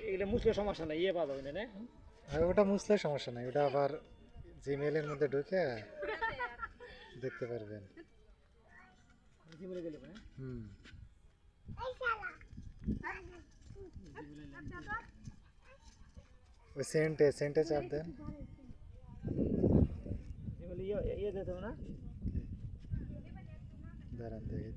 এগুলো মুছলে সমস্যা নাই, ইয়ে পাওয়া যাবে না? আর ওটা মুছলে সমস্যা নাই, ওটা আবার জিমেইলের মধ্যে ঢুকে দেখতে পারবেন। জিমেলে গেলে হুম, ওই সেন্টে চাপ দেন। জিমেলে ইয়ে দিতে হবে না? দাঁড়ান দেখে